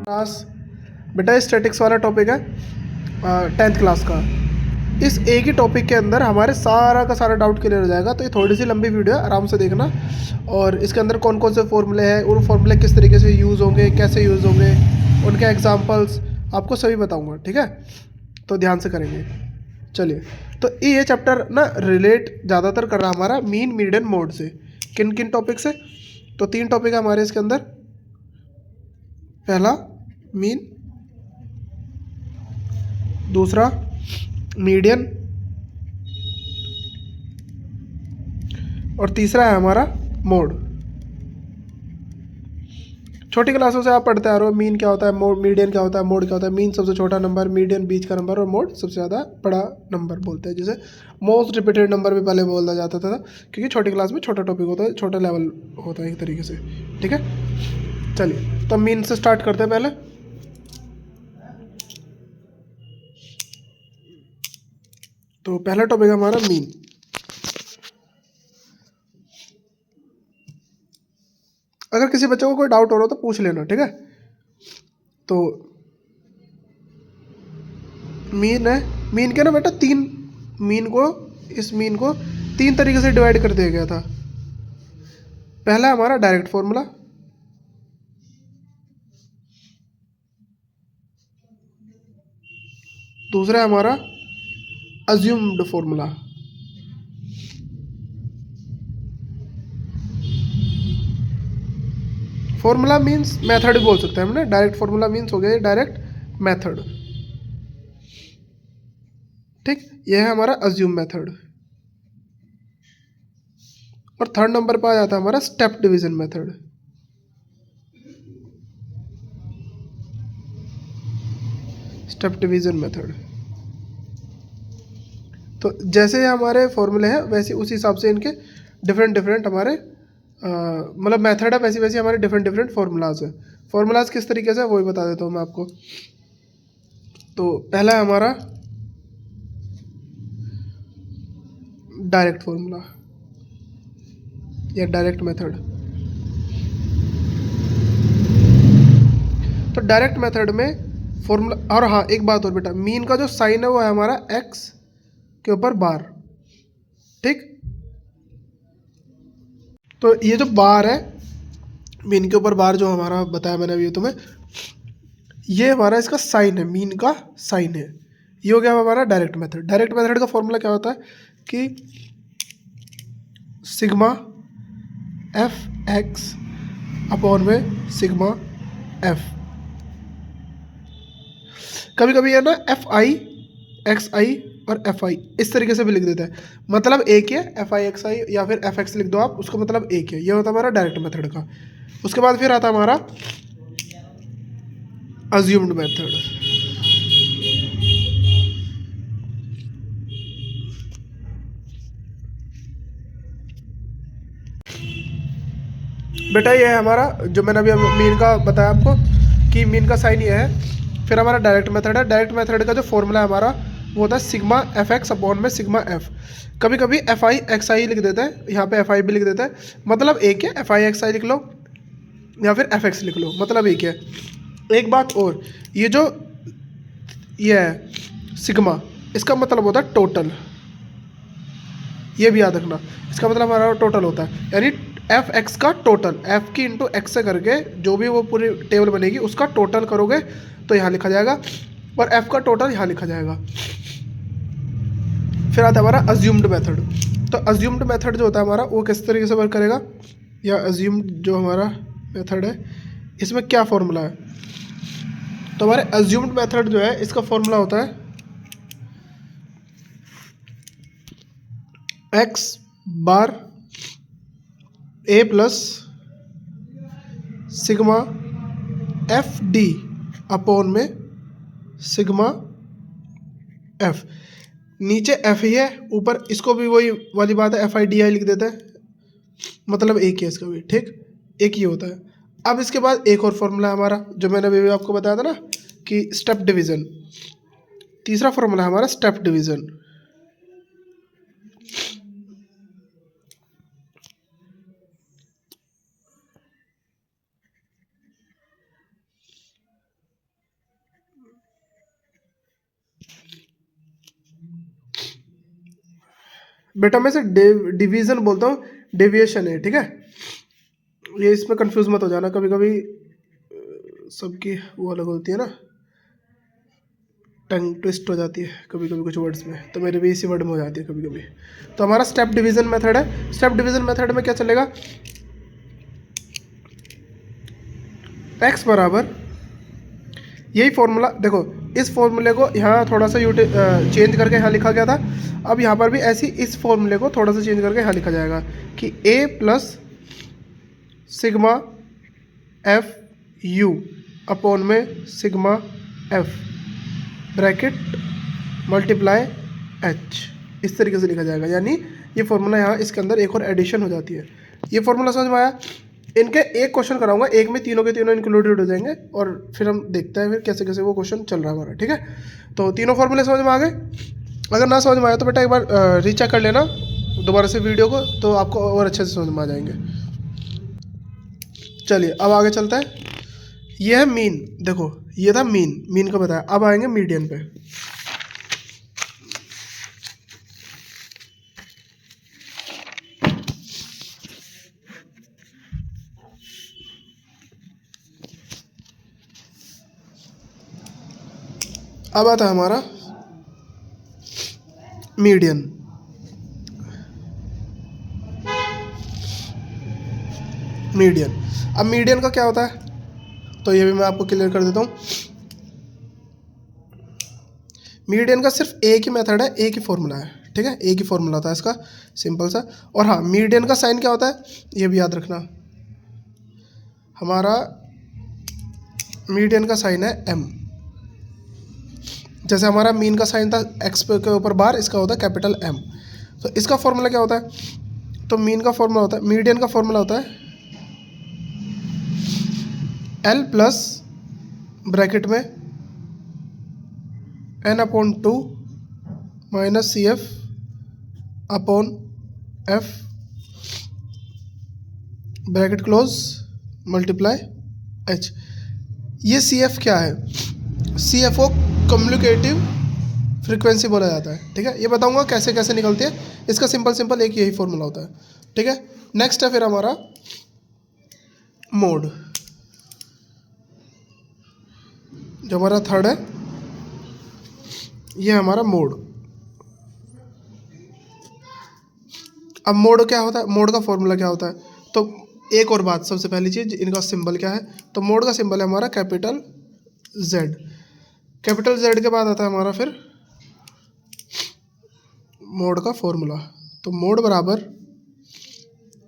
Class बेटा statics वाला topic है 10th क्लास का। इस एक ही टॉपिक के अंदर हमारे सारा का सारा डाउट क्लियर हो जाएगा। तो ये थोड़ी सी लंबी वीडियो है, आराम से देखना। और इसके अंदर कौन कौन से फॉर्मूले हैं, उन फॉर्मूले किस तरीके से यूज़ होंगे, कैसे यूज़ होंगे, उनके एग्जांपल्स आपको सभी बताऊंगा, ठीक है। तो ध्यान से करेंगे। चलिए, तो ये चैप्टर ना रिलेट ज़्यादातर कर रहा है हमारा मीन मीडियन मोड से। किन किन टॉपिक से? तो 3 टॉपिक है हमारे इसके अंदर। पहला मीन, दूसरा मीडियन, और तीसरा है हमारा मोड। छोटी क्लासों से आप पढ़ते आ रहे हो मीन क्या होता है, मोड मीडियन क्या होता है, मोड क्या होता है। मीन सबसे छोटा नंबर, मीडियन बीच का नंबर, और मोड सबसे ज़्यादा बड़ा नंबर बोलते हैं, जिसे मोस्ट रिपीटेड नंबर भी पहले बोला जाता था, क्योंकि छोटी क्लास में छोटा टॉपिक होता है, छोटा लेवल होता है एक तरीके से, ठीक है। चलिए, तो मीन से स्टार्ट करते हैं पहले। तो पहला टॉपिक है हमारा मीन। अगर किसी बच्चे को कोई डाउट हो रहा हो तो पूछ लेना, ठीक है। तो मीन है, मीन के ना बेटा इस मीन को 3 तरीके से डिवाइड कर दिया गया था। पहला है हमारा डायरेक्ट फॉर्मूला, दूसरा है हमारा assumed formula, formula means method भी बोल सकते हैं हमने। डायरेक्ट फॉर्मूला मीन्स हो गया डायरेक्ट मेथड, ठीक। यह है हमारा अज्यूम मेथड। और थर्ड नंबर पर आ जाता है हमारा step division method. Step division method. तो जैसे हमारे फॉर्मूले हैं वैसे उसी हिसाब से इनके डिफरेंट डिफरेंट हमारे मतलब मेथड है, वैसी वैसी हमारे डिफरेंट डिफरेंट फार्मूलाज है। फार्मूलाज किस तरीके से वही बता देता हूँ मैं आपको। तो पहला है हमारा डायरेक्ट फॉर्मूला या डायरेक्ट मेथड। तो डायरेक्ट मेथड में फॉर्मूला, और हाँ एक बात और बेटा, मीन का जो साइन है वो है हमारा एक्स के ऊपर बार, ठीक। तो ये जो बार है, मीन के ऊपर बार जो हमारा बताया मैंने अभी तुम्हें, ये हमारा इसका साइन है, मीन का साइन है। ये हो गया हमारा डायरेक्ट मेथड। डायरेक्ट मेथड का फॉर्मूला क्या होता है कि सिग्मा एफ एक्स अपॉन में सिग्मा एफ। कभी कभी है ना एफ आई एक्स आई और एफ आई इस तरीके से भी लिख देता है, मतलब एक है एफ आई एक्स आई, या फिर एफ एक्स लिख दो आप, उसका मतलब एक है। ये होता है हमारा डायरेक्ट मेथड का। उसके बाद फिर आता है हमारा अज्यूम्ड मेथड। बेटा ये है हमारा, जो मैंने अभी मीन का बताया आपको कि मीन का साइन ये है। फिर हमारा डायरेक्ट मेथड है। डायरेक्ट मेथड का जो फॉर्मूला है हमारा वो होता है सिग्मा एफ एक्स अपॉन में सिग्मा एफ। कभी कभी एफ आई एक्स आई लिख देता है, यहाँ पे एफ आई भी लिख देता है, मतलब एक है। एफ आई एक्स आई लिख लो या फिर एफ एक्स लिख लो, मतलब एक है। एक बात और, ये है सिग्मा, इसका मतलब होता है टोटल। ये भी याद रखना, इसका मतलब हमारा टोटल होता है, यानी एफ एक्स का टोटल, एफ की इंटू एक्स से करके जो भी वो पूरी टेबल बनेगी उसका टोटल करोगे तो यहाँ लिखा जाएगा, और एफ का टोटल यहाँ लिखा जाएगा। फिर आता है हमारा अज्यूम्ड मेथड। तो अज्यूम्ड मेथड जो होता है हमारा वो किस तरीके से वर्क करेगा, या अज्यूम्ड जो हमारा मेथड है इसमें क्या फॉर्मूला है। तो हमारे अज्यूम्ड मेथड जो है इसका फॉर्मूला होता है X bar A plus sigma F D upon में सिग्मा एफ। नीचे एफ ही है, ऊपर इसको भी वही वाली बात है, एफ आई डी आई लिख देते हैं, मतलब एक ही है इसका भी, ठीक। एक ही होता है। अब इसके बाद एक और फॉर्मूला हमारा जो मैंने अभी आपको बताया था ना कि स्टेप डिवीजन। तीसरा फॉर्मूला है हमारा स्टेप डिवीजन। बेटा मैं से डिवीजन बोलता हूँ, डेविएशन है, ठीक है। ये इसमें कंफ्यूज मत हो जाना, कभी कभी सबकी वो अलग होती है ना, टंग ट्विस्ट हो जाती है कभी कभी कुछ वर्ड्स में, तो मेरे भी इसी वर्ड में हो जाती है कभी कभी। तो हमारा स्टेप डिवीजन मेथड है। स्टेप डिवीजन मेथड में क्या चलेगा, x बराबर यही फॉर्मूला, देखो इस फॉर्मूले को यहाँ थोड़ा सा चेंज करके यहाँ लिखा गया था, अब यहाँ पर भी ऐसी इस फॉर्मूले को थोड़ा सा चेंज करके यहाँ लिखा जाएगा कि a plus sigma F U upon में sigma F bracket multiply H, इस तरीके से लिखा जाएगा। यानी ये फॉर्मूला यहाँ इसके अंदर एक और एडिशन हो जाती है। ये फॉर्मूला समझ में आया। इनके एक क्वेश्चन कराऊंगा, एक में तीनों के तीनों इंक्लूडेड हो जाएंगे और फिर हम देखते हैं फिर कैसे कैसे वो क्वेश्चन चल रहा है हमारा, ठीक है। तो तीनों फॉर्मूले समझ में आ गए। अगर ना समझ में आया तो बेटा एक बार रीचेक कर लेना दोबारा से वीडियो को, तो आपको और अच्छे से समझ में आ जाएंगे। चलिए अब आगे चलता है। ये है मीन, देखो ये था मीन, मीन का बताया। अब आएंगे मीडियन पे। अब आता है हमारा मीडियन। मीडियन, अब मीडियन का क्या होता है तो ये भी मैं आपको क्लियर कर देता हूँ। मीडियन का सिर्फ एक ही मेथड है, एक ही फॉर्मूला है, ठीक है। एक ही फॉर्मूला होता है इसका, सिंपल सा। और हाँ, मीडियन का साइन क्या होता है ये भी याद रखना। हमारा मीडियन का साइन है एम। जैसे हमारा मीन का साइन था एक्स के ऊपर बार, इसका होता है कैपिटल एम। तो इसका फॉर्मूला क्या होता है, तो मीन का फॉर्मूला होता है, मीडियन का फॉर्मूला होता है एल प्लस ब्रैकेट में N upon 2 minus C F upon F bracket close multiply H. ये सी एफ क्या है, सी एफ को कम्युनिकेटिव फ्रीक्वेंसी बोला जाता है, ठीक है। ये बताऊंगा कैसे कैसे निकलती है, इसका सिंपल एक यही फॉर्मूला होता है, ठीक है। नेक्स्ट है फिर हमारा मोड, जो हमारा थर्ड है, ये हमारा मोड। अब मोड क्या होता है, मोड का फॉर्मूला क्या होता है, तो एक और बात, सबसे पहली चीज़ इनका सिंबल क्या है, तो मोड का सिंबल है हमारा कैपिटल जेड। कैपिटल जेड के बाद आता है हमारा फिर मोड का फॉर्मूला। तो मोड बराबर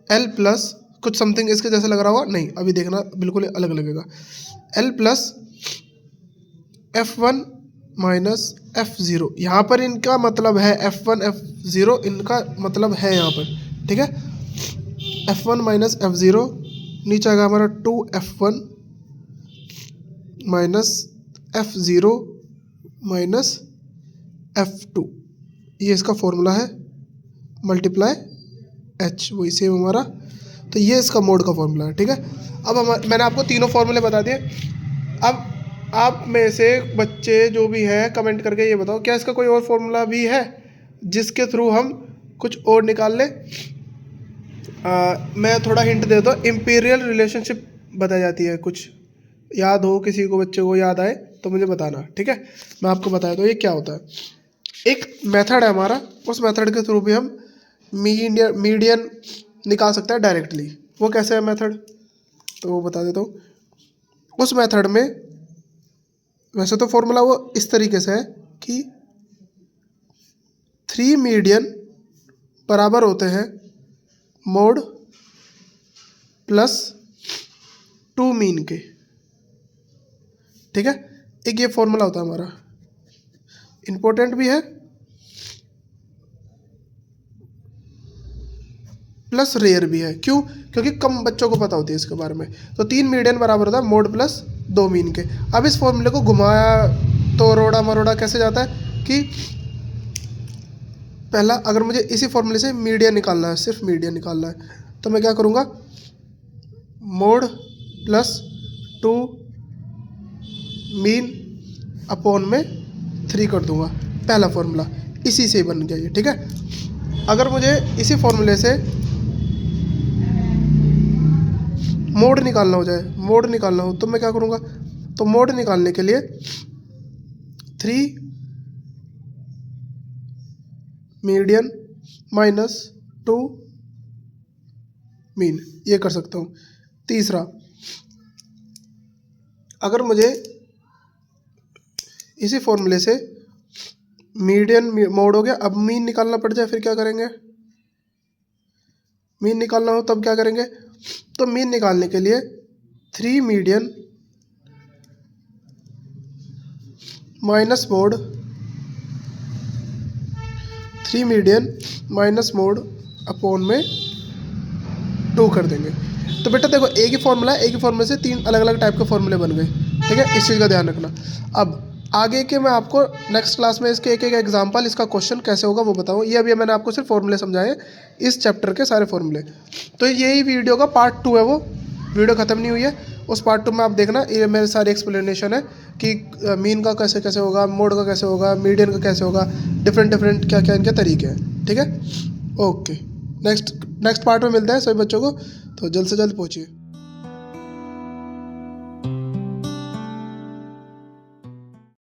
एल प्लस कुछ समथिंग इसके जैसे लग रहा होगा, नहीं अभी देखना बिल्कुल अलग लगेगा, L plus F1 minus F0। यहाँ पर इनका मतलब है F1 F0, इनका मतलब है यहाँ पर, ठीक है। F1 माइनस F0, नीचे आएगा हमारा 2F1 minus F0 minus F2, ये इसका फॉर्मूला है मल्टीप्लाई H, वही सेम हमारा। तो ये इसका मोड का फॉर्मूला है, ठीक है। अब मैंने आपको तीनों फॉर्मूले बता दिए। अब आप में से बच्चे जो भी हैं कमेंट करके ये बताओ, क्या इसका कोई और फॉर्मूला भी है जिसके थ्रू हम कुछ और निकाल लें। मैं थोड़ा हिंट देता हूँ, इम्पीरियल रिलेशनशिप बताई जाती है, कुछ याद हो किसी को, बच्चे को याद आए तो मुझे बताना, ठीक है। मैं आपको बताया तो ये क्या होता है। एक मेथड है हमारा, उस मेथड के थ्रू भी हम मीडियन निकाल सकते हैं डायरेक्टली। वो कैसे है मेथड, तो वो बता देता हूँ। उस मेथड में वैसे तो फॉर्मूला वो इस तरीके से है कि 3 मीडियन बराबर होते हैं मोड प्लस 2 मीन के, ठीक है। एक ये फॉर्मूला होता है हमारा, इम्पोर्टेंट भी है प्लस रेयर भी है। क्यों, क्योंकि कम बच्चों को पता होती है इसके बारे में। तो 3 मीडियन बराबर होता है मोड प्लस 2 मीन के। अब इस फॉर्मूले को घुमाया तो रोड़ा मरोड़ा कैसे जाता है कि पहला अगर मुझे इसी फॉर्मूले से मीडियन निकालना है, सिर्फ मीडियन निकालना है, तो मैं क्या करूँगा, मोड प्लस 2 मीन अपॉन में 3 कर दूंगा, पहला फॉर्मूला इसी से बन गया ये, ठीक है। अगर मुझे इसी फॉर्मूले से मोड निकालना हो तो मैं क्या करूँगा? तो मोड निकालने के लिए 3 मीडियन माइनस 2 मीन, ये कर सकता हूँ। तीसरा, अगर मुझे इसी फॉर्मूले से मीडियन मोड हो गया, अब मीन निकालना पड़ जाए, फिर क्या करेंगे? मीन निकालना हो तब क्या करेंगे? तो मीन निकालने के लिए 3 median minus mode 3 median minus mode upon में 2 कर देंगे। तो बेटा देखो, एक ही फॉर्मूला है, एक ही फॉर्मूले से 3 अलग अलग टाइप के फॉर्मूले बन गए, ठीक है? इस चीज़ का ध्यान रखना। अब आगे के मैं आपको नेक्स्ट क्लास में इसके एक एक एग्जांपल, इसका क्वेश्चन कैसे होगा वो बताऊँ। ये अभी मैंने आपको सिर्फ फॉर्मूले समझाए, इस चैप्टर के सारे फॉर्मूले। तो यही वीडियो का पार्ट 2 है, वो वीडियो ख़त्म नहीं हुई है। उस पार्ट 2 में आप देखना, ये मेरे सारी एक्सप्लेनेशन है कि मीन का कैसे कैसे होगा, मोड का कैसे होगा, मीडियन का कैसे होगा, डिफरेंट क्या क्या इनके तरीके हैं, ठीक है? ओके, नेक्स्ट पार्ट में मिलते हैं सभी बच्चों को, तो जल्द से जल्द पहुँचिए।